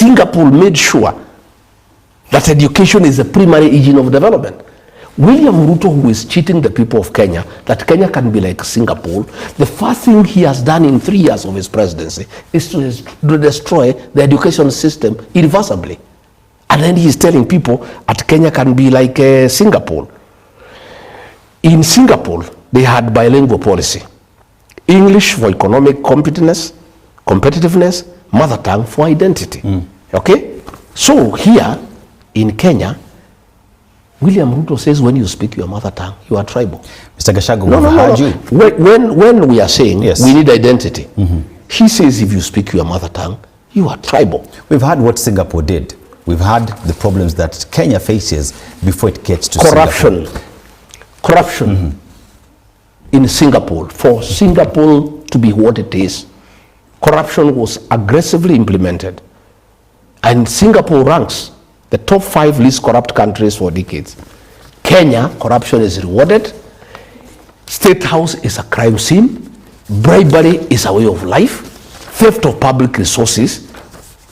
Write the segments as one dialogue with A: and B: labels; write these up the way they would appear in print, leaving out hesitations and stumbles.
A: Singapore made sure that education is a primary engine of development. William Ruto, who is cheating the people of Kenya, that Kenya can be like Singapore, the first thing he has done in 3 years of his presidency is to destroy the education system irreversibly. And then he's telling people that Kenya can be like Singapore. In Singapore, they had bilingual policy. English for economic competitiveness, mother tongue for identity. Okay? So here in Kenya, William Ruto says when you speak your mother tongue, you are tribal.
B: Mr. Gachagua, no.
A: When we are saying we need identity, he says if you speak your mother tongue, you are tribal.
B: We've had what Singapore did. We've had the problems that Kenya faces before it gets to
A: corruption.
B: Singapore.
A: Corruption in Singapore. For Singapore to be what it is, corruption was aggressively implemented. And Singapore ranks the top 5 least corrupt countries for decades. Kenya, corruption is rewarded. State House is a crime scene. Bribery is a way of life. Theft of public resources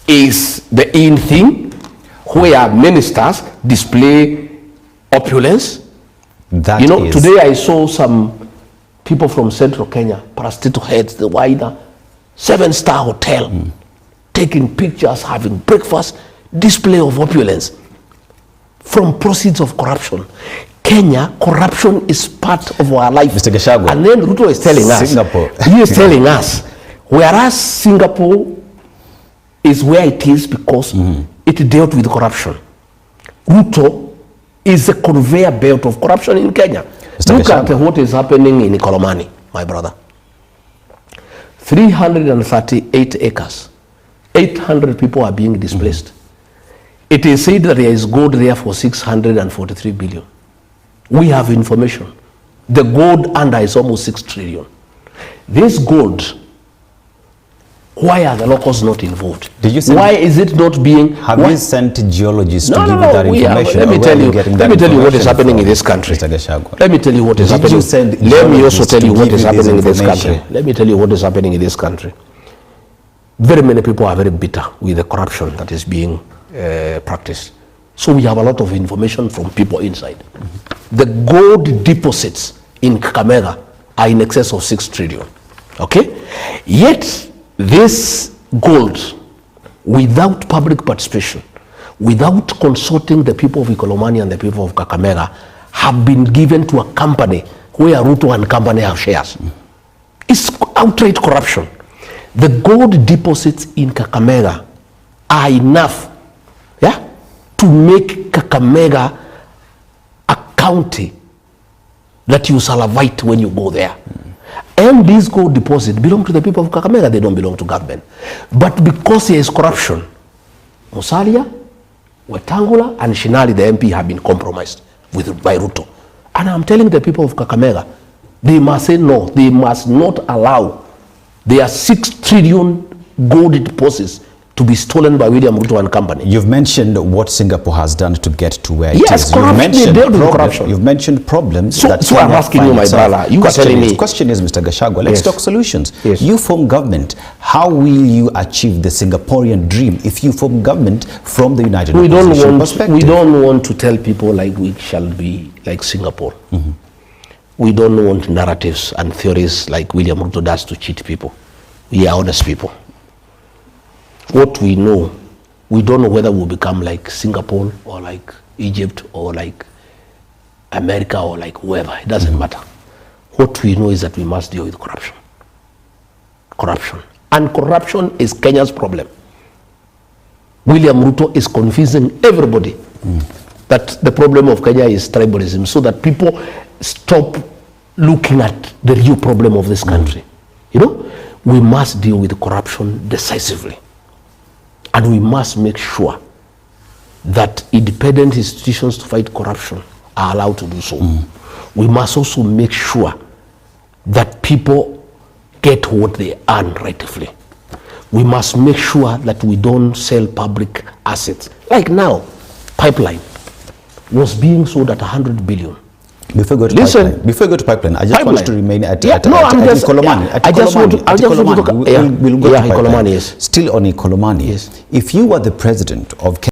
A: is the in thing, where ministers display opulence.
B: That
A: today I saw some people from central Kenya, parastatal heads, the wider 7-star hotel, taking pictures, having breakfast, display of opulence from proceeds of corruption. Kenya, corruption is part of our life.
B: Mr. Gachagua,
A: and then Ruto is telling
B: Singapore.
A: us, he is telling us, whereas Singapore is where it is because it dealt with corruption. Ruto is a conveyor belt of corruption in Kenya.
B: Mr.
A: Look at what is happening in Ikolomani, my brother. 338 acres. 800 people are being displaced. It is said that there is gold there for 643 billion. We have information. The gold under is almost 6 trillion. This gold, why are the locals not involved? Why is it not being...
B: Have you sent geologists to give you that information?
A: Let me tell you what is happening in this country.
B: Mr. Gachagua.
A: Let me tell you what is happening. Let me also tell you what is happening in this country. Let me tell you what is happening in this country. Very many people are very bitter with the corruption that is being practiced. So we have a lot of information from people inside. The gold deposits in Kakamega are in excess of 6 trillion. Okay? Yet, this gold, without public participation, without consulting the people of Ikolomani and the people of Kakamega, have been given to a company where Ruto and company have shares. It's outright corruption. The gold deposits in Kakamega are enough to make Kakamega a county that you salivate when you go there. And these gold deposits belong to the people of Kakamega, they don't belong to government. But because there is corruption, Musalia, Wetangula, and Shinali, the MP, have been compromised by Ruto. And I'm telling the people of Kakamega, they must say no, they must not allow their 6 trillion gold deposits to be stolen by William Ruto and company.
B: You've mentioned what Singapore has done to get to where it is.
A: Yes, corruption.
B: You've mentioned problems.
A: So I'm asking you, my brother. You are telling me.
B: The question is, Mr. Gachagua, let's talk solutions.
A: Yes.
B: You form government. How will you achieve the Singaporean dream if you form government from the United Opposition perspective?
A: We don't want to tell people like we shall be like Singapore. We don't want narratives and theories like William Ruto does to cheat people. We are honest people. What we know, we don't know whether we'll become like Singapore or like Egypt or like America or like whoever. It doesn't matter. What we know is that we must deal with corruption. Corruption. And corruption is Kenya's problem. William Ruto is confusing everybody that the problem of Kenya is tribalism, so that people stop looking at the real problem of this country. You know, we must deal with corruption decisively. And we must make sure that independent institutions to fight corruption are allowed to do so. We must also make sure that people get what they earn rightfully. We must make sure that we don't sell public assets. Like now, pipeline was being sold at 100 billion.
B: Before you go to pipeline, before you go to pipeline, I just want to remain at
A: Ikolomani. I just want to talk.
B: We'll go to
A: Ikolomani, yes.
B: Still on Ikolomani.
A: Yes.
B: If you were the president of Kenya,